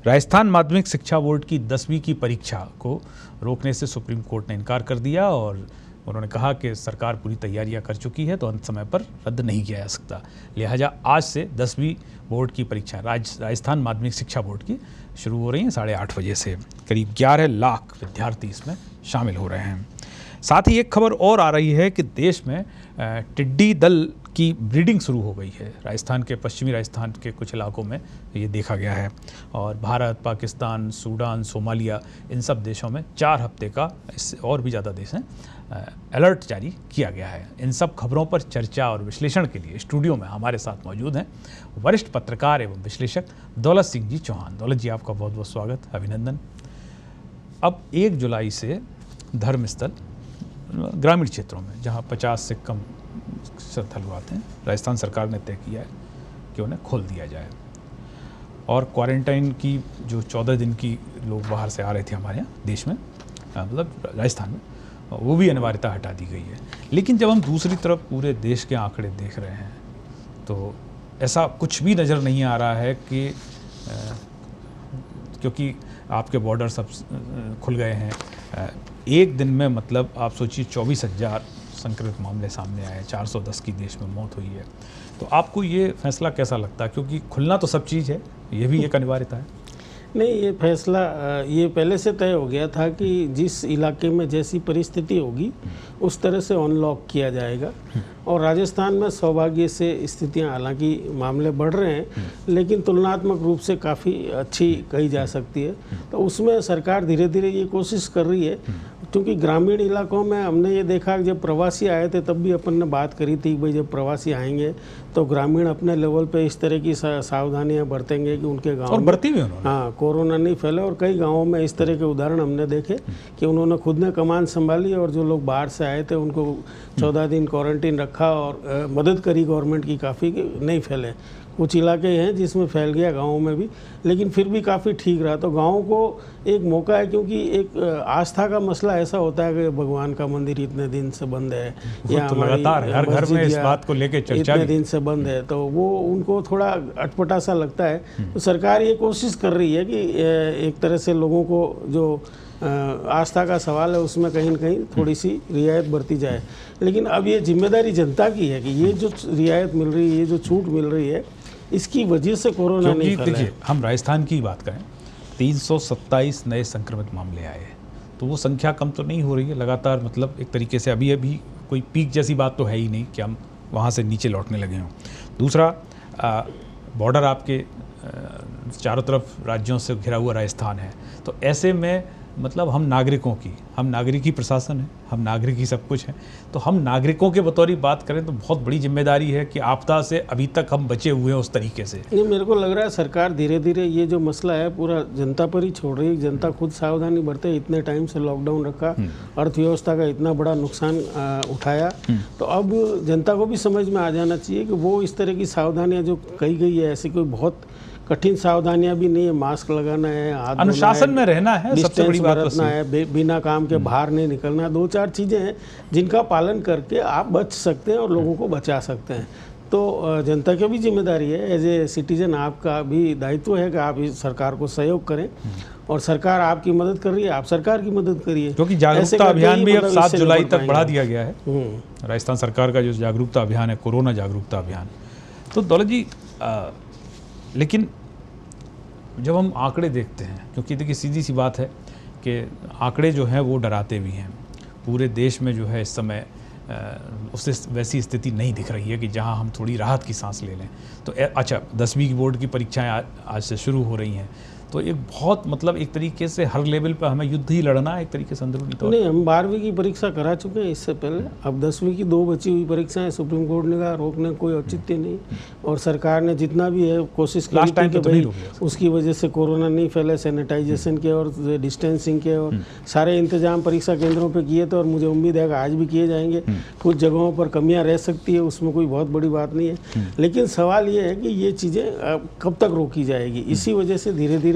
राजस्थान माध्यमिक शिक्षा बोर्ड की 10वीं की परीक्षा को रोकने से सुप्रीम कोर्ट ने इनकार कर दिया और उन्होंने कहा कि सरकार पूरी तैयारियां कर चुकी है तो अंत समय पर रद्द नहीं किया जा सकता। लिहाजा आज से 10वीं बोर्ड की परीक्षा राजस्थान माध्यमिक शिक्षा बोर्ड की शुरू हो रही हैं 8:30 बजे से। करीब 11 लाख विद्यार्थी इसमें शामिल हो रहे हैं। साथ ही एक खबर और आ रही है कि देश में टिड्डी दल की ब्रीडिंग शुरू हो गई है। राजस्थान के पश्चिमी राजस्थान के कुछ इलाकों में ये देखा गया है और भारत, पाकिस्तान, सूडान, सोमालिया इन सब देशों में 4 हफ्ते का, इससे और भी ज़्यादा देश हैं, अलर्ट जारी किया गया है। इन सब खबरों पर चर्चा और विश्लेषण के लिए स्टूडियो में हमारे साथ मौजूद हैं वरिष्ठ पत्रकार एवं विश्लेषक दौलत सिंह जी चौहान। दौलत जी, आपका बहुत बहुत स्वागत, अभिनंदन। अब 1 जुलाई से धर्मस्थल ग्रामीण क्षेत्रों में जहां 50 से कम श्रद्धालु आते हैं, राजस्थान सरकार ने तय किया है कि उन्हें खोल दिया जाए और क्वारंटाइन की जो 14 दिन की लोग बाहर से आ रहे थे हमारे यहाँ देश में, मतलब राजस्थान में, वो भी अनिवार्यता हटा दी गई है। लेकिन जब हम दूसरी तरफ पूरे देश के आंकड़े देख रहे हैं तो ऐसा कुछ भी नज़र नहीं आ रहा है कि क्योंकि आपके बॉर्डर सब खुल गए हैं, एक दिन में मतलब आप सोचिए 24,000 संक्रमित मामले सामने आए, 410 की देश में मौत हुई है। तो आपको ये फैसला कैसा लगता है? क्योंकि खुलना तो सब चीज़ है, ये भी एक अनिवार्यता है। नहीं, ये फैसला ये पहले से तय हो गया था कि जिस इलाके में जैसी परिस्थिति होगी उस तरह से अनलॉक किया जाएगा। और राजस्थान में सौभाग्य से स्थितियां, हालांकि मामले बढ़ रहे हैं लेकिन तुलनात्मक रूप से काफ़ी अच्छी कही जा सकती है। तो उसमें सरकार धीरे धीरे ये कोशिश कर रही है, क्योंकि ग्रामीण इलाकों में हमने ये देखा कि जब प्रवासी आए थे तब भी अपन ने बात करी थी कि भाई जब प्रवासी आएंगे तो ग्रामीण अपने लेवल पे इस तरह की सावधानियां बरतेंगे कि उनके गाँव और बरती भी उन्होंने, हाँ, कोरोना नहीं फैले। और कई गाँवों में इस तरह के उदाहरण हमने देखे कि उन्होंने खुद ने कमान संभाली और जो लोग बाहर से आए थे उनको 14 दिन क्वारंटीन रखा और मदद करी गवर्नमेंट की काफ़ी कि नहीं फैले। कुछ इलाके हैं जिसमें फैल गया गाँवों में भी, लेकिन फिर भी काफ़ी ठीक रहा। तो गाँव को एक मौका है, क्योंकि एक आस्था का मसला ऐसा होता है कि भगवान का मंदिर इतने दिन से बंद है या तो लगातार हर घर में इस बात को लेकर चर्चा इतने दिन से बंद है, तो वो उनको थोड़ा अटपटा सा लगता है। तो सरकार ये कोशिश कर रही है कि एक तरह से लोगों को जो आस्था का सवाल है उसमें कहीं न कहीं थोड़ी सी रियायत बरती जाए। लेकिन अब ये जिम्मेदारी जनता की है कि ये जो रियायत मिल रही है, ये जो छूट मिल रही है, इसकी वजह से कोरोना नहीं फैला। देखिए, हम राजस्थान की बात करें, 327 नए संक्रमित मामले आए हैं, तो वो संख्या कम तो नहीं हो रही है लगातार। मतलब एक तरीके से अभी कोई पीक जैसी बात तो है ही नहीं कि हम वहाँ से नीचे लौटने लगे हों। दूसरा, बॉर्डर आपके चारों तरफ राज्यों से घिरा हुआ राजस्थान है, तो ऐसे में मतलब हम नागरिकी प्रशासन है, हम नागरिक ही सब कुछ हैं। तो हम नागरिकों के बतौर ही बात करें तो बहुत बड़ी जिम्मेदारी है कि आपदा से अभी तक हम बचे हुए हैं उस तरीके से। नहीं, मेरे को लग रहा है सरकार धीरे धीरे ये जो मसला है पूरा जनता पर ही छोड़ रही है। जनता खुद सावधानी बरते, इतने टाइम से लॉकडाउन रखा, अर्थव्यवस्था का इतना बड़ा नुकसान उठाया, तो अब जनता को भी समझ में आ जाना चाहिए कि वो इस तरह की सावधानियाँ जो कही गई है, ऐसी कोई बहुत कठिन सावधानियां भी नहीं है। मास्क लगाना है, हाथ अनुशासन में रहना है, सबसे बड़ी बात बरतना है, बिना काम के बाहर नहीं निकलना। 2-4 चीज़ें हैं जिनका पालन करके आप बच सकते हैं और लोगों को बचा सकते हैं। तो जनता की भी जिम्मेदारी है, एज ए सिटीजन आपका भी दायित्व है कि आप इस सरकार को सहयोग करें और सरकार आपकी मदद कर रही है, आप सरकार की मदद करिए। क्योंकि जागरूकता अभियान भी अब 7 जुलाई तक बढ़ा दिया गया है, राजस्थान सरकार का जो जागरूकता अभियान है, कोरोना जागरूकता अभियान। तो दौलत जी, लेकिन जब हम आंकड़े देखते हैं, क्योंकि देखिए सीधी सी बात है कि आंकड़े जो हैं वो डराते भी हैं। पूरे देश में जो है इस समय उससे वैसी स्थिति नहीं दिख रही है कि जहां हम थोड़ी राहत की सांस ले लें। तो अच्छा, 10वीं की बोर्ड की परीक्षाएं आज से शुरू हो रही हैं, तो एक बहुत मतलब एक तरीके से हर लेवल पर हमें युद्ध ही लड़ना है एक तरीके से अंदरूनी तौर। नहीं, हम 12वीं की परीक्षा करा चुके हैं इससे पहले। अब 10वीं की 2 बची हुई परीक्षाएं सुप्रीम कोर्ट ने कहा रोकने कोई औचित्य नहीं, और सरकार ने जितना भी है कोशिश की कि भाई उसकी वजह से कोरोना नहीं फैले, सैनिटाइजेशन के और डिस्टेंसिंग के और सारे इंतजाम परीक्षा केंद्रों पर किए थे और मुझे उम्मीद है कि आज भी किए जाएंगे। कुछ जगहों पर कमियाँ रह सकती है, उसमें कोई बहुत बड़ी बात नहीं है, लेकिन सवाल ये है कि ये चीज़ें कब तक रोकी जाएगी। इसी वजह से धीरे धीरे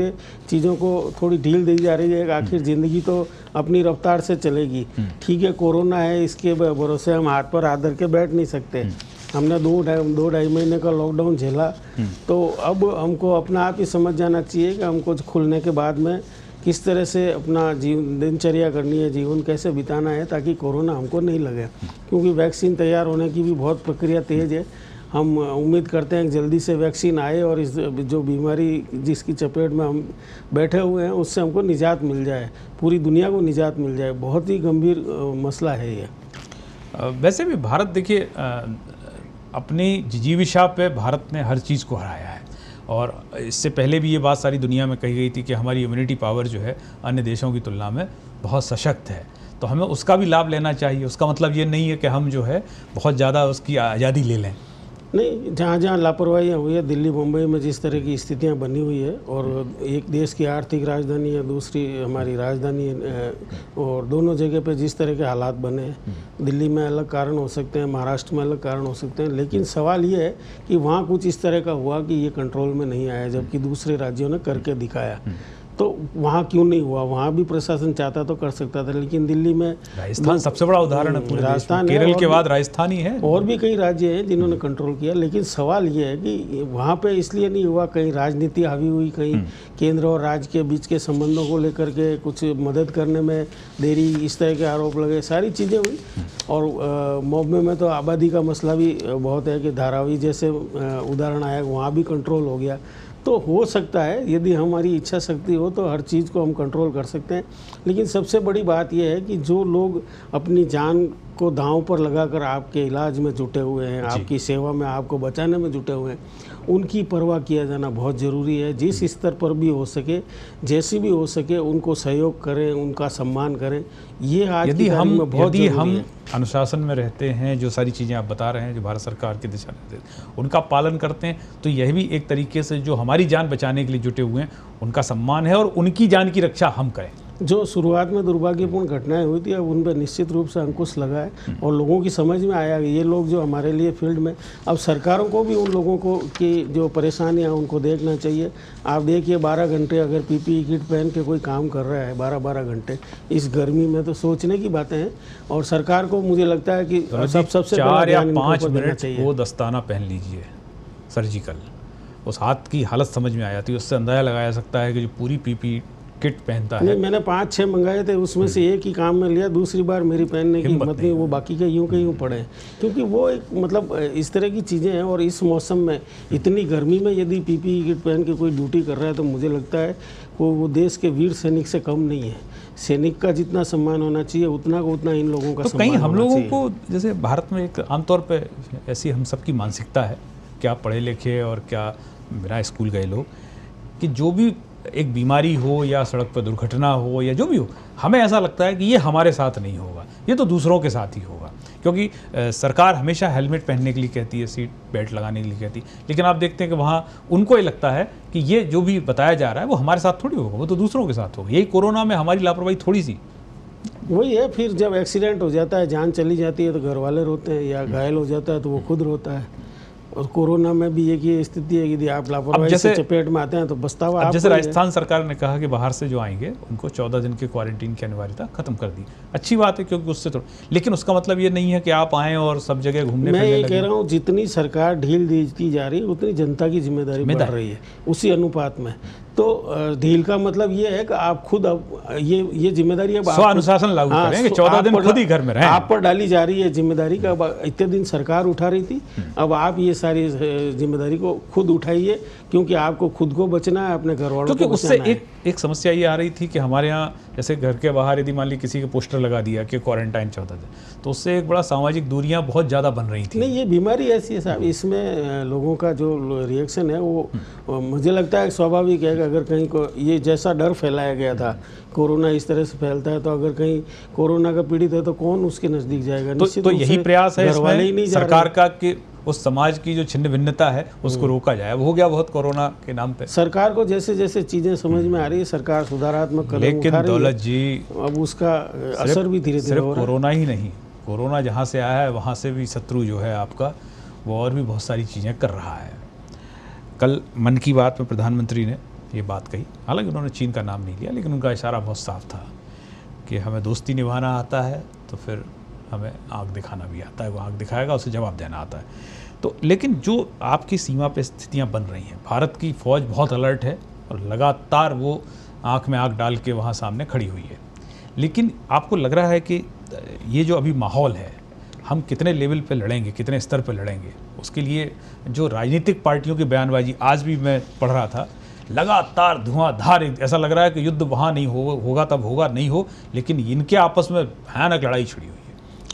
चीज़ों को थोड़ी ढील दी जा रही है। आखिर ज़िंदगी तो अपनी रफ्तार से चलेगी। ठीक है, कोरोना है, इसके भरोसे हम हाथ पर हाथ धर के बैठ नहीं सकते, हमने दो ढाई महीने का लॉकडाउन झेला, तो अब हमको अपना आप ही समझ जाना चाहिए कि हमको खुलने के बाद में किस तरह से अपना दिनचर्या करनी है, जीवन कैसे बिताना है, ताकि कोरोना हमको नहीं लगे। क्योंकि वैक्सीन तैयार होने की भी बहुत प्रक्रिया तेज़ है। हम उम्मीद करते हैं कि जल्दी से वैक्सीन आए और इस जो बीमारी जिसकी चपेट में हम बैठे हुए हैं उससे हमको निजात मिल जाए, पूरी दुनिया को निजात मिल जाए। बहुत ही गंभीर मसला है ये। वैसे भी भारत देखिए अपनी जिजीविषा पे भारत ने हर चीज़ को हराया है, और इससे पहले भी ये बात सारी दुनिया में कही गई थी कि हमारी इम्यूनिटी पावर जो है अन्य देशों की तुलना में बहुत सशक्त है, तो हमें उसका भी लाभ लेना चाहिए। उसका मतलब ये नहीं है कि हम जो है बहुत ज़्यादा उसकी आज़ादी ले लें। नहीं, जहाँ जहाँ लापरवाहियाँ हुई है, दिल्ली मुंबई में जिस तरह की स्थितियाँ बनी हुई है, और एक देश की आर्थिक राजधानी है, दूसरी हमारी राजधानी है, और दोनों जगह पे जिस तरह के हालात बने हैं, दिल्ली में अलग कारण हो सकते हैं, महाराष्ट्र में अलग कारण हो सकते हैं, लेकिन सवाल ये है कि वहाँ कुछ इस तरह का हुआ कि ये कंट्रोल में नहीं आया, जबकि दूसरे राज्यों ने करके दिखाया। तो वहाँ क्यों नहीं हुआ? वहाँ भी प्रशासन चाहता तो कर सकता था, लेकिन दिल्ली में राजस्थान सबसे बड़ा उदाहरण है पूरे राजस्थान, केरल के बाद राजस्थान ही है। और भी कई राज्य हैं जिन्होंने कंट्रोल किया, लेकिन सवाल ये है कि वहाँ पे इसलिए नहीं हुआ, कहीं राजनीति हावी हुई, कहीं केंद्र और राज्य के बीच के संबंधों को लेकर के कुछ मदद करने में देरी, इस तरह के आरोप लगे, सारी चीज़ें हुई। और बॉम्बे में तो आबादी का मसला भी बहुत है कि धारावी जैसे उदाहरण आया, वहाँ भी कंट्रोल हो गया। तो हो सकता है यदि हमारी इच्छा शक्ति हो तो हर चीज़ को हम कंट्रोल कर सकते हैं, लेकिन सबसे बड़ी बात यह है कि जो लोग अपनी जान को दांव पर लगाकर आपके इलाज में जुटे हुए हैं, आपकी सेवा में, आपको बचाने में जुटे हुए हैं, उनकी परवाह किया जाना बहुत ज़रूरी है। जिस स्तर पर भी हो सके, जैसी भी हो सके, उनको सहयोग करें, उनका सम्मान करें। ये आज की तारीख में बहुत ज़रूरी है। हम अनुशासन में रहते हैं, जो सारी चीज़ें आप बता रहे हैं, जो भारत सरकार के दिशा निर्देश, उनका पालन करते हैं, तो यह भी एक तरीके से जो हमारी जान बचाने के लिए जुटे हुए हैं उनका सम्मान है, और उनकी जान की रक्षा हम करें। जो शुरुआत में दुर्भाग्यपूर्ण घटनाएं हुई थी, अब उन पर निश्चित रूप से अंकुश लगा है, और लोगों की समझ में आया कि ये लोग जो हमारे लिए फील्ड में, अब सरकारों को भी उन लोगों को की जो परेशानियां उनको देखना चाहिए। आप देखिए 12 घंटे अगर पीपीई किट पहन के कोई काम कर रहा है, 12-12 घंटे इस गर्मी में, तो सोचने की बातें हैं। और सरकार को मुझे लगता है कि सबसे 4 या 5 मिनट वो दस्ताना पहन लीजिए सर्जिकल, उस हाथ की हालत समझ में आ जाती है, उससे अंदाजा लगाया सकता है कि जो पूरी पीपीई किट पहनता है। नहीं, मैंने 5-6 मंगाए थे, उसमें से एक ही काम में लिया, दूसरी बार मेरी पहनने की हिम्मत नहीं, वो बाकी के यूं पड़े, क्योंकि वो एक मतलब इस तरह की चीज़ें हैं। और इस मौसम में, इतनी गर्मी में यदि पीपीई किट पहन के कोई ड्यूटी कर रहा है, तो मुझे लगता है वो देश के वीर सैनिक से कम नहीं है। सैनिक का जितना सम्मान होना चाहिए, उतना का उतना इन लोगों का सम्मान होना चाहिए। कहीं हम लोगों को, जैसे भारत में एक आमतौर पर ऐसी हम सबकी मानसिकता है, क्या पढ़े लिखे और क्या बिना स्कूल गए लोग, कि जो भी एक बीमारी हो या सड़क पर दुर्घटना हो या जो भी हो, हमें ऐसा लगता है कि ये हमारे साथ नहीं होगा, ये तो दूसरों के साथ ही होगा। क्योंकि सरकार हमेशा हेलमेट पहनने के लिए कहती है, सीट बेल्ट लगाने के लिए कहती है, लेकिन आप देखते हैं कि वहाँ उनको ये लगता है कि ये जो भी बताया जा रहा है वो हमारे साथ थोड़ी होगा, वो तो दूसरों के साथ होगा। यही कोरोना में हमारी लापरवाही थोड़ी सी वही है। फिर जब एक्सीडेंट हो जाता है, जान चली जाती है, तो घर वाले रोते हैं, या घायल हो जाता है तो वो खुद रोता है। और कोरोना में भी एक ये स्थिति है कि यदि आप लापरवाही से चपेट में आते हैं तो पछतावा आपको। जैसे राजस्थान सरकार ने कहा कि बाहर से जो आएंगे उनको 14 दिन के क्वारंटीन की अनिवार्यता खत्म कर दी, अच्छी बात है, क्योंकि उससे तो, लेकिन उसका मतलब ये नहीं है कि आप आएँ और सब जगह घूमने मैं ये कह रहा हूँ, जितनी सरकार ढील दी जा रही है, उतनी जनता की जिम्मेदारी बढ़ रही है उसी अनुपात में। तो ढील का मतलब ये है कि आप खुद अब ये जिम्मेदारी अब अनुशासन लागू करें कि 14 दिन खुद ही घर में रहें। आप पर डाली जा रही है जिम्मेदारी का। इतने दिन सरकार उठा रही थी, अब आप ये सारी जिम्मेदारी को खुद उठाइए, क्योंकि आपको खुद को बचना है, अपने घर वालों को बचाना है। उससे एक समस्या ये आ रही थी कि हमारे यहाँ जैसे घर के बाहर यदि मान ली किसी के पोस्टर लगा दिया कि क्वारंटाइन 14 दिन, तो उससे एक बड़ा सामाजिक दूरियां बहुत ज़्यादा बन रही थी। नहीं, ये बीमारी ऐसी है साहब, इसमें लोगों का जो रिएक्शन है वो मुझे लगता है स्वाभाविक है। अगर कहीं को ये जैसा डर फैलाया गया था, कोरोना इस तरह से फैलता है, तो अगर कहीं कोरोना का पीड़ित है तो कौन उसके नज़दीक जाएगा? तो यही प्रयास है इसमें सरकार का कि उस समाज की जो छिन्न भिन्नता है उसको रोका जाए। अब हो गया बहुत कोरोना के नाम पे। सरकार को जैसे जैसे चीज़ें समझ में आ रही है, सरकार सुधारात्मक कदम उठा रही है। लेकिन दौलत जी, अब उसका असर भी धीरे धीरे हो रहा है। कोरोना ही नहीं, कोरोना जहाँ से आया है वहाँ से भी शत्रु जो है आपका, वो और भी बहुत सारी चीज़ें कर रहा है। कल मन की बात में प्रधानमंत्री ने ये बात कही, हालांकि उन्होंने चीन का नाम नहीं लिया, लेकिन उनका इशारा बहुत साफ था कि हमें दोस्ती निभाना आता है तो फिर हमें आँख दिखाना भी आता है, वो आँख दिखाएगा, उसे जवाब देना आता है। तो लेकिन जो आपकी सीमा पे स्थितियाँ बन रही हैं, भारत की फ़ौज बहुत अलर्ट है और लगातार वो आँख में आँख डाल के वहाँ सामने खड़ी हुई है। लेकिन आपको लग रहा है कि ये जो अभी माहौल है, हम कितने लेवल पे लड़ेंगे, कितने स्तर पे लड़ेंगे, उसके लिए जो राजनीतिक पार्टियों की बयानबाजी, आज भी मैं पढ़ रहा था, लगातार धुआंधार, ऐसा लग रहा है कि युद्ध वहाँ नहीं होगा तब होगा, नहीं हो, लेकिन इनके आपस में भयानक लड़ाई छिड़ी हुई है।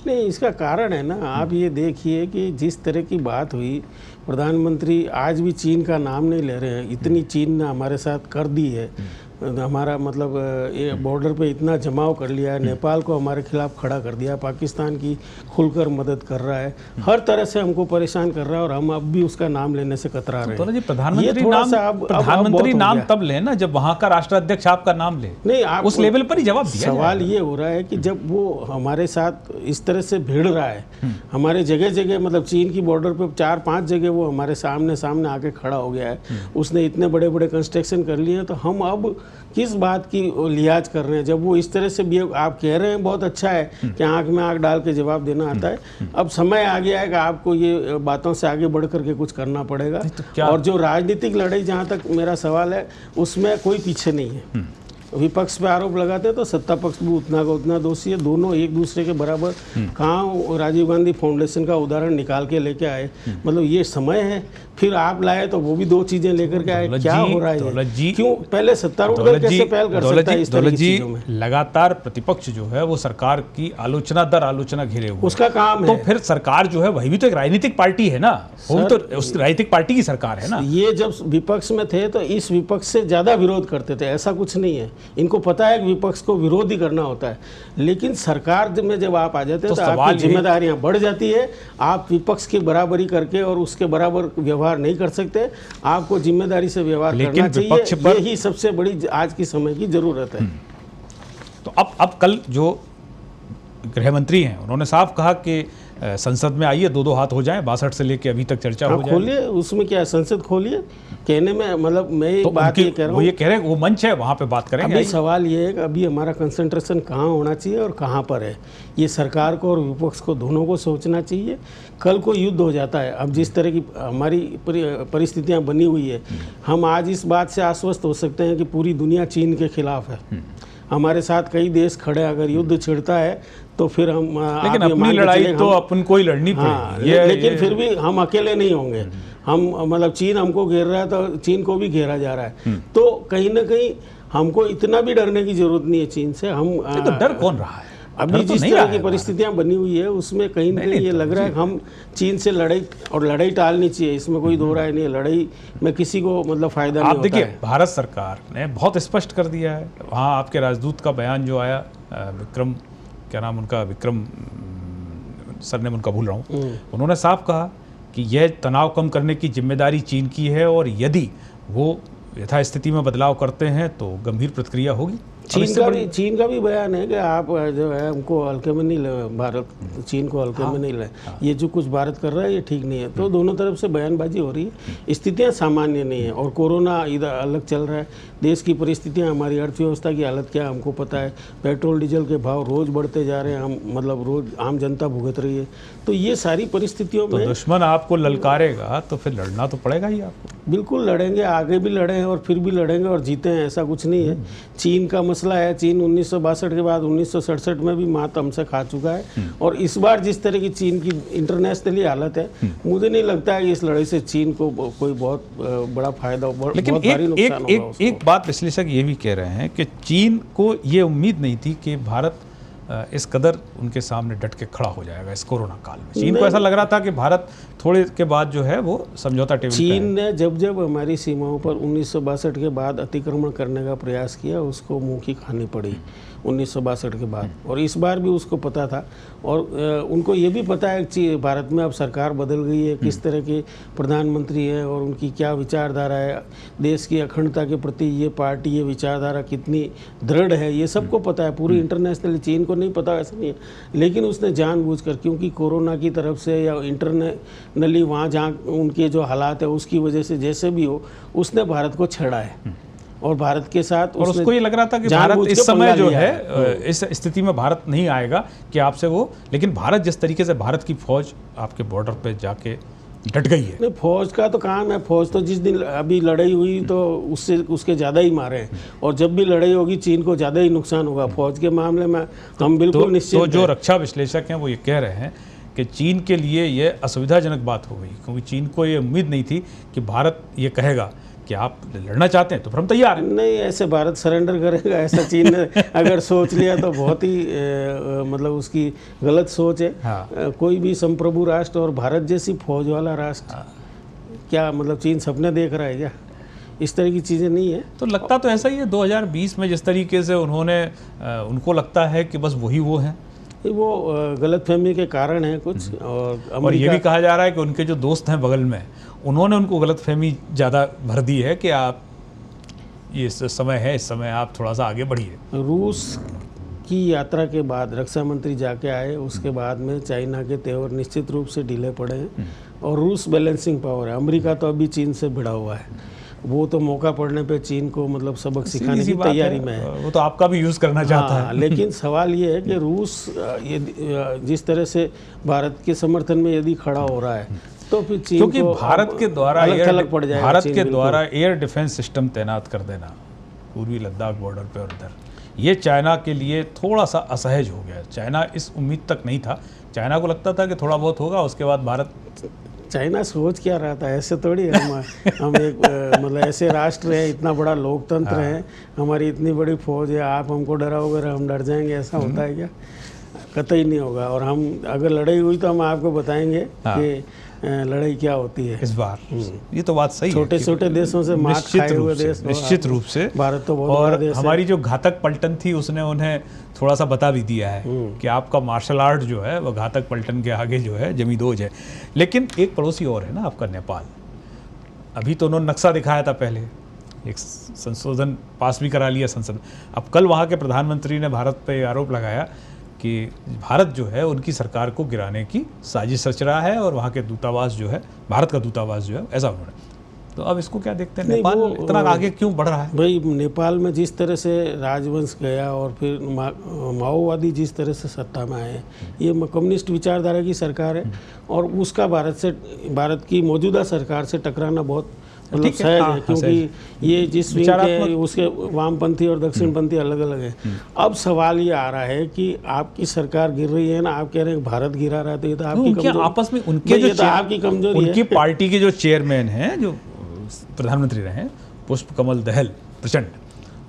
नहीं, इसका कारण है ना, आप ये देखिए कि जिस तरह की बात हुई, प्रधानमंत्री आज भी चीन का नाम नहीं ले रहे हैं। इतनी चीन ने हमारे साथ कर दी है, हमारा मतलब ये बॉर्डर पे इतना जमाव कर लिया है, नेपाल को हमारे खिलाफ खड़ा कर दिया, पाकिस्तान की खुलकर मदद कर रहा है, हर तरह से हमको परेशान कर रहा है और हम अब भी उसका नाम लेने से कतरा रहे हैं। तो जी प्रधानमंत्री नाम तब ले ना जब वहाँ का राष्ट्राध्यक्ष आपका नाम ले, नहीं, आप उस लेवल पर ही जवाब दिया। सवाल ये हो रहा है कि जब वो हमारे साथ इस तरह से भिड़ रहा है, हमारे जगह जगह मतलब चीन की बॉर्डर पे 4-5 जगह वो हमारे सामने आके खड़ा हो गया है, उसने इतने बड़े बड़े कंस्ट्रक्शन कर लिए हैं, तो हम अब किस बात की लिहाज कर रहे हैं? जब वो इस तरह से भी आप कह रहे हैं बहुत अच्छा है कि आंख में आंख डाल के जवाब देना आता है, अब समय आ गया है कि आपको ये बातों से आगे बढ़ करके कुछ करना पड़ेगा। और जो राजनीतिक लड़ाई, जहाँ तक मेरा सवाल है, उसमें कोई पीछे नहीं है। विपक्ष पे आरोप लगाते हैं तो सत्ता पक्ष भी उतना का उतना दोषी है, दोनों एक दूसरे के बराबर। कहाँ राजीव गांधी फाउंडेशन का उदाहरण निकाल के लेके आए, मतलब ये समय है, फिर आप लाए तो वो भी दो चीजें लेकर के आए, क्या हो रहा है? क्यों पहले सत्तारूढ़ दल कैसे पहल कर सकता है इस तरह की चीजों में? लगातार प्रतिपक्ष जो है वो सरकार की आलोचना दर आलोचना घेरे हुए, उसका काम है। तो फिर सरकार जो है वही भी तो एक राजनीतिक पार्टी है ना, वो भी तो उस राजनीतिक पार्टी की सरकार है ना। ये जब विपक्ष में थे तो इस विपक्ष से ज्यादा विरोध करते थे, ऐसा कुछ नहीं है, इनको पता है कि विपक्ष को विरोध ही करना होता है। लेकिन सरकार में जब आप आ जाते हैं तो आपकी जिम्मेदारियां बढ़ जाती है, आप विपक्ष की बराबरी करके और उसके बराबर व्यवहार नहीं कर सकते, आपको जिम्मेदारी से व्यवहार करना चाहिए। यही सबसे बड़ी आज की समय की जरूरत है। तो अब कल जो गृह मंत्री हैं उन्होंने साफ कहा कि संसद में आइए, 2-2 हाथ हो जाएं, 62 से लेके अभी तक चर्चा हो जाए। खोलिए, उसमें क्या है, संसद खोलिए। कहने में मतलब मैं एक बात ये कह रहा हूँ, वो ये कह रहे हैं वो मंच है, वहाँ पे बात करेंगे। अभी सवाल ये है कि अभी हमारा कंसंट्रेशन कहाँ होना चाहिए और कहाँ पर है, ये सरकार को और विपक्ष को दोनों को सोचना चाहिए। कल को युद्ध हो जाता है, अब जिस तरह की हमारी परिस्थितियाँ बनी हुई है, हम आज इस बात से आश्वस्त हो सकते हैं कि पूरी दुनिया चीन के खिलाफ है, हमारे साथ कई देश खड़े, अगर युद्ध छिड़ता है तो फिर हम, लेकिन अपनी लड़ाई तो अपन को ही लड़नी पड़ेगी। लेकिन फिर भी हम अकेले नहीं होंगे। हम मतलब चीन हमको घेर रहा है तो चीन को भी घेरा जा रहा है, तो कहीं ना कहीं हमको इतना भी डरने की जरूरत नहीं है चीन से। हम तो डर कौन रहा है? अभी जिस तरह की परिस्थितियां बनी हुई है उसमें कहीं ना कहीं ये लग रहा है कि हम चीन से लड़ाई टालनी चाहिए, इसमें कोई दो राय नहीं है। लड़ाई में किसी को मतलब फायदा नहीं होता है। आप देखिए, भारत सरकार ने बहुत स्पष्ट कर दिया है, वहाँ आपके राजदूत का बयान जो आया, विक्रम, क्या नाम उनका, विक्रम सरनेम उनका भूल रहा हूँ, उन्होंने साफ कहा कि यह तनाव कम करने की जिम्मेदारी चीन की है और यदि वो यथास्थिति में बदलाव करते हैं तो गंभीर प्रतिक्रिया होगी। चीन का भी बयान है कि आप जो है हमको हल्के में नहीं ले, भारत चीन को हल्के में नहीं ले, ये जो कुछ भारत कर रहा है ये ठीक नहीं है। तो दोनों तरफ से बयानबाजी हो रही है, स्थितियां सामान्य नहीं है और कोरोना इधर अलग चल रहा है, देश की परिस्थितियां, हमारी अर्थव्यवस्था की हालत क्या है हमको पता है, पेट्रोल डीजल के भाव रोज बढ़ते जा रहे हैं, हम मतलब रोज आम जनता भुगत रही है। तो ये सारी परिस्थितियों में दुश्मन आपको ललकारेगा तो फिर लड़ना तो पड़ेगा ही आपको। बिल्कुल लड़ेंगे, आगे भी लड़े हैं और फिर भी लड़ेंगे और जीते हैं, ऐसा कुछ नहीं है। चीन का मसला है, चीन 1962 के बाद 1967 में भी मात हमसे खा चुका है और इस बार जिस तरह की चीन की इंटरनेशनली हालत है, मुझे नहीं लगता है कि इस लड़ाई से चीन को कोई बहुत बड़ा फायदा, लेकिन बहुत भारी नुकसान होगा। एक बात विश्लेषक ये भी कह रहे हैं कि चीन को ये उम्मीद नहीं थी कि भारत इस कदर उनके सामने डट के खड़ा हो जाएगा इस कोरोना काल में। चीन को ऐसा लग रहा था कि भारत थोड़े के बाद जो है वो समझौता टेबल। चीन ने जब हमारी सीमाओं पर 1962 के बाद अतिक्रमण करने का प्रयास किया, उसको मुंह की खानी पड़ी 1962 के बाद, और इस बार भी उसको पता था और उनको ये भी पता है कि भारत में अब सरकार बदल गई है, किस तरह के प्रधानमंत्री हैं और उनकी क्या विचारधारा है, देश की अखंडता के प्रति ये पार्टी, ये विचारधारा कितनी दृढ़ है, ये सबको पता है। पूरी इंटरनेशनली चीन को नहीं पता, ऐसा नहीं है, लेकिन उसने जानबूझकर, क्योंकि कोरोना की तरफ से या इंटरनेशनली वहाँ जहाँ उनके जो हालात है उसकी वजह से जैसे भी हो, उसने भारत को छेड़ा है और भारत के साथ और उसको ये लग रहा था कि भारत इस समय जो है इस स्थिति में भारत नहीं आएगा कि आपसे वो, लेकिन भारत जिस तरीके से भारत की फौज आपके बॉर्डर पे जाके डट गई है। नहीं, फौज का तो काम है, फौज तो जिस दिन अभी लड़ाई हुई तो उसके ज़्यादा ही मारे हैं, और जब भी लड़ाई होगी चीन को ज़्यादा ही नुकसान होगा। फौज के मामले में हम बिल्कुल निश्चित तो जो रक्षा विश्लेषक हैं वो ये कह रहे हैं कि चीन के लिए ये असुविधाजनक बात हो गई, क्योंकि चीन को ये उम्मीद नहीं थी कि भारत ये कहेगा कि आप लड़ना चाहते हैं तो फिर हम तैयार हैं। नहीं, ऐसे भारत सरेंडर करेगा ऐसा चीन ने अगर सोच लिया तो बहुत ही मतलब उसकी गलत सोच है। हाँ। कोई भी संप्रभु राष्ट्र और भारत जैसी फौज वाला राष्ट्र, क्या मतलब चीन सपने देख रहा है क्या? इस तरह की चीज़ें नहीं है। तो लगता तो ऐसा ही है 2020 में जिस तरीके से उन्होंने उनको लगता है कि बस वही वो हैं। वो गलतफहमी के कारण है कुछ, और ये भी कहा जा रहा है कि उनके जो दोस्त हैं बगल में उन्होंने उनको गलतफहमी ज़्यादा भर दी है कि आप ये समय है, इस समय आप थोड़ा सा आगे बढ़िए। रूस की यात्रा के बाद रक्षा मंत्री जाके आए, उसके बाद में चाइना के तेवर निश्चित रूप से ढीले पड़े हैं, और रूस बैलेंसिंग पावर है। अमेरिका तो अभी चीन से भिड़ा हुआ है, वो तो मौका पड़ने पे चीन को मतलब सबक सिखाने की तैयारी में है। वो तो आपका भी यूज़ करना चाहता है। लेकिन सवाल ये है कि रूस जिस तरह से भारत के समर्थन में यदि खड़ा हो रहा है तो फिर चीन क्योंकि को भारत के द्वारा एयर डिफेंस सिस्टम तैनात कर देना पूर्वी लद्दाख बॉर्डर पे और इधर, ये चाइना के लिए थोड़ा सा असहज हो गया। चाइना इस उम्मीद तक नहीं था, चाइना को लगता था कि थोड़ा बहुत होगा, उसके बाद भारत। चाइना सोच क्या रहा था, ऐसे थोड़ी हम एक मतलब ऐसे राष्ट्र है, इतना बड़ा लोकतंत्र है, हमारी इतनी बड़ी फौज है, आप हमको डराओगे हम डर जाएंगे, ऐसा होता है क्या? कतई नहीं होगा। और हम अगर लड़ाई हुई तो हम आपको बताएंगे कि लड़ाई क्या होती है इस बार। ये तो बात सही है, छोटे छोटे देशों से मात खाए हुए देश, निश्चित रूप से भारत तो बहुत और बड़ा देश हमारी जो घातक पलटन थी उसने उन्हें थोड़ा सा बता भी दिया है कि आपका मार्शल आर्ट जो है वो घातक पलटन के आगे जो है जमींदोज है। लेकिन एक पड़ोसी और है ना आपका, नेपाल। अभी तो उन्होंने नक्शा दिखाया था, पहले एक संशोधन पास भी करा लिया संसद। अब कल वहाँ के प्रधानमंत्री ने भारत पे आरोप लगाया कि भारत जो है उनकी सरकार को गिराने की साजिश रच रहा है, और वहाँ के दूतावास जो है, भारत का दूतावास जो है, ऐसा उन्होंने। तो अब इसको क्या देखते हैं, नेपाल इतना आगे क्यों बढ़ रहा है? भाई, नेपाल में जिस तरह से राजवंश गया और फिर माओवादी जिस तरह से सत्ता में आए, ये कम्युनिस्ट विचारधारा की सरकार है, और उसका भारत की मौजूदा सरकार से टकराना बहुत मतलब सहज है, क्योंकि ये जिस विंग के उसके वामपंथी और दक्षिणपंथी अलग अलग है। अब सवाल ये आ रहा है कि आपकी सरकार गिर रही है ना, आप कह रहे हैं भारत गिरा रहा है, तो ये तो आपकी कमजोरी, आपस में उनके जो आपकी कमजोरी है। उनकी पार्टी के जो चेयरमैन हैं, जो प्रधानमंत्री रहे हैं, पुष्प कमल दहल प्रचंड,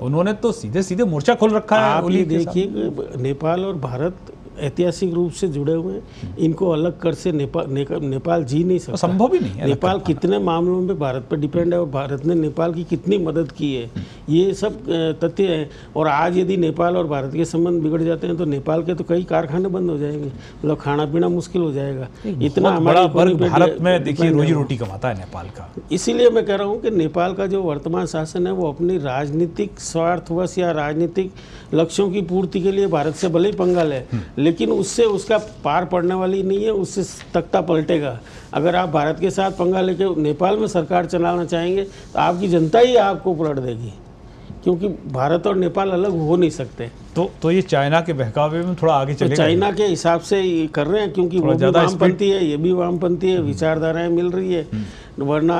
उन्होंने तो सीधे सीधे मोर्चा खोल रखा है। आप ये देखिए, नेपाल और भारत ऐतिहासिक रूप से जुड़े हुए हैं, इनको अलग कर से नेपाल जी नहीं सकता, संभव ही नहीं है। नेपाल कितने मामलों में भारत पर डिपेंड है, और भारत ने नेपाल की कितनी मदद की है, ये सब तथ्य है। और आज यदि नेपाल और भारत के संबंध बिगड़ जाते हैं तो नेपाल के तो कई कारखाने बंद हो जाएंगे, मतलब खाना पीना मुश्किल हो जाएगा। इतना हमारा भारत में देखिए रोजी रोटी कमाता है नेपाल का। इसीलिए मैं कह रहा हूँ कि नेपाल का जो वर्तमान शासन है वो अपनी राजनीतिक स्वार्थवश या राजनीतिक लक्ष्यों की पूर्ति के लिए भारत से भले ही पंगा ले, लेकिन उससे उसका पार पड़ने वाली नहीं है, उससे तख्ता पलटेगा। अगर आप भारत के साथ पंगा लेके नेपाल में सरकार चलाना चाहेंगे तो आपकी जनता ही आपको पलट देगी, क्योंकि भारत और नेपाल अलग हो नहीं सकते। तो ये चाइना के बहकावे में थोड़ा आगे चलेगा, चाइना के हिसाब से ये कर रहे हैं, क्योंकि वो भी वामपंथी है, ये भी वामपंथी है, विचारधाराएं मिल रही है। वरना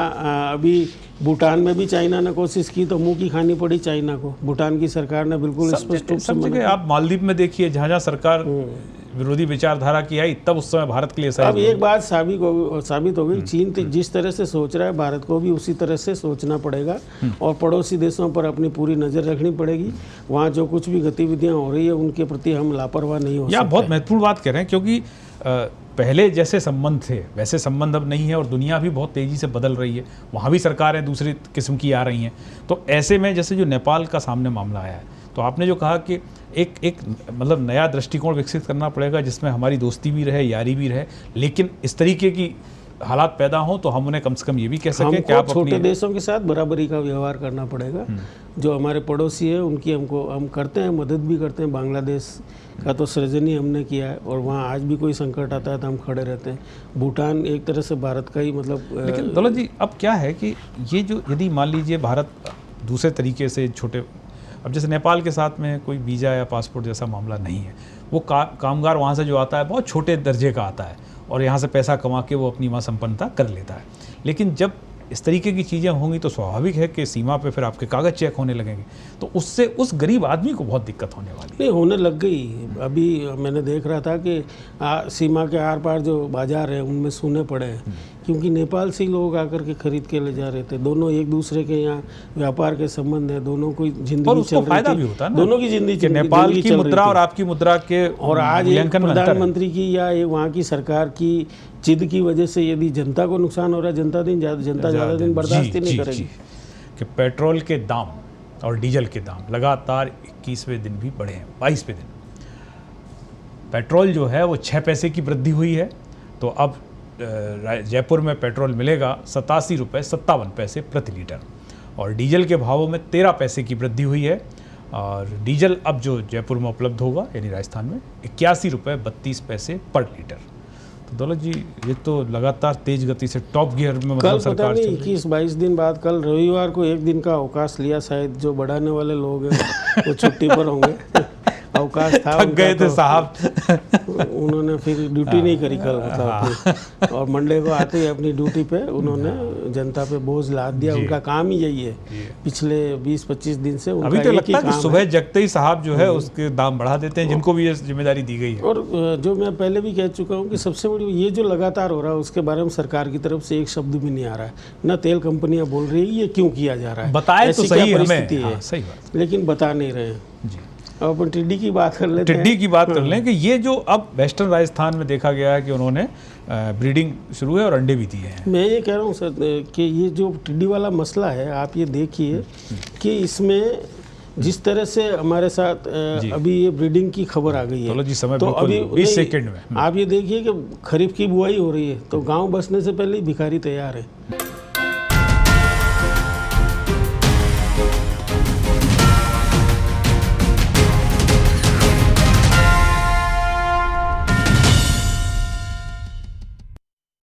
अभी भूटान में भी चाइना ने कोशिश की तो मुंह की खानी पड़ी चाइना को। भूटान की सरकार ने बिल्कुल स्पष्ट रूप से, आप मालदीव में देखिए, जहाँ जहाँ सरकार विरोधी विचारधारा की आई, तब उस समय भारत के लिए अब एक बात साबित हो गई, चीन जिस तरह से सोच रहा है भारत को भी उसी तरह से सोचना पड़ेगा, और पड़ोसी देशों पर अपनी पूरी नज़र रखनी पड़ेगी। वहाँ जो कुछ भी गतिविधियाँ हो रही है उनके प्रति हम लापरवाह नहीं हो सकते। आप बहुत महत्वपूर्ण बात कह रहे हैं, क्योंकि पहले जैसे संबंध थे वैसे संबंध अब नहीं है, और दुनिया भी बहुत तेज़ी से बदल रही है, वहाँ भी सरकारें दूसरी किस्म की आ रही हैं। तो ऐसे में जैसे जो नेपाल का सामने मामला आया है, तो आपने जो कहा कि एक मतलब नया दृष्टिकोण विकसित करना पड़ेगा जिसमें हमारी दोस्ती भी रहे, यारी भी रहे, लेकिन इस तरीके की हालात पैदा हों तो हम उन्हें कम से कम ये भी कह सकें कि आप छोटे देशों के साथ बराबरी का व्यवहार करना पड़ेगा। जो हमारे पड़ोसी है उनकी हम करते हैं, मदद भी करते हैं। बांग्लादेश का तो सृजन ही हमने किया है, और वहाँ आज भी कोई संकट आता है तो हम खड़े रहते हैं। भूटान एक तरह से भारत का ही मतलब। लेकिन दौलत जी, अब क्या है कि ये जो यदि मान लीजिए भारत दूसरे तरीके से छोटे, अब जैसे नेपाल के साथ में कोई वीज़ा या पासपोर्ट जैसा मामला नहीं है, वो कामगार वहाँ से जो आता है बहुत छोटे दर्जे का आता है और यहाँ से पैसा कमा के वो अपनी वहाँ संपन्नता कर लेता है। लेकिन जब इस तरीके की चीज़ें होंगी तो स्वाभाविक है कि सीमा पे फिर आपके कागज़ चेक होने लगेंगे, तो उससे उस गरीब आदमी को बहुत दिक्कत होने वाली है। नहीं, होने लग गई। अभी मैंने देख रहा था कि सीमा के आर पार जो बाजार है उनमें सूने पड़े हैं, क्योंकि नेपाल से ही लोग आकर के खरीद के ले जा रहे थे। दोनों एक दूसरे के यहाँ व्यापार के संबंध है, दोनों की जिंदगी चल रही फायदा थी, भी होता है ना, दोनों की जिंदगी नेपाल की मुद्रा और आपकी मुद्रा के, और आज एक प्रधानमंत्री की या वहाँ की सरकार की जिद की वजह से यदि जनता को नुकसान हो रहा है, जनता ज़्यादा दिन बर्दाश्त ही नहीं करेगी। कि पेट्रोल के दाम और डीजल के दाम लगातार 21वें दिन भी बढ़े हैं, 22वें दिन। पेट्रोल जो है वो 6 पैसे की वृद्धि हुई है, तो अब जयपुर में पेट्रोल मिलेगा 87 रुपये 57 पैसे प्रति लीटर, और डीजल के भावों में 13 पैसे की वृद्धि हुई है। और डीजल अब जो जयपुर में उपलब्ध होगा यानी राजस्थान में 81 रुपये 32 पैसे पर लीटर। तो दौलत जी, ये तो लगातार तेज गति से टॉप गियर में मतलब सरकार चल रही है। 21-22 दिन बाद कल रविवार को एक दिन का अवकाश लिया, शायद जो बढ़ाने वाले लोग हैं वो छुट्टी पर होंगे। अवकाश था, थक गए थे साहब, उन्होंने फिर ड्यूटी नहीं करी कल, मतलब, और मंडे को आते ही अपनी ड्यूटी पे उन्होंने जनता पे बोझ लाद दिया। उनका काम ही यही है पिछले 20-25 दिन से। अभी तो लगता है कि सुबह जगते ही साहब जो है उसके दाम बढ़ा देते हैं, जिनको भी ये जिम्मेदारी दी गई है। और जो मैं पहले भी कह चुका हूँ कि सबसे बड़ी ये जो लगातार हो रहा है उसके बारे में सरकार की तरफ से एक शब्द भी नहीं आ रहा है। न तेल कंपनियां बोल रही है ये क्यों किया जा रहा है, बताए तो सही हमें, है, सही बात, लेकिन बता नहीं रहे हैं जी। अब अपन टिड्डी की बात कर लेते हैं। टिड्डी की बात कर लें कि ये जो अब वेस्टर्न राजस्थान में देखा गया है कि उन्होंने ब्रीडिंग शुरू है और अंडे भी दिए हैं। मैं ये कह रहा हूँ सर कि ये जो टिड्डी वाला मसला है, आप ये देखिए कि इसमें जिस तरह से हमारे साथ अभी ये ब्रीडिंग की खबर आ गई है, जी समय तो अभी 20 सेकंड में आप ये देखिए कि खरीफ की बुआई हो रही है, तो गांव बसने से पहले ही भिखारी तैयार है।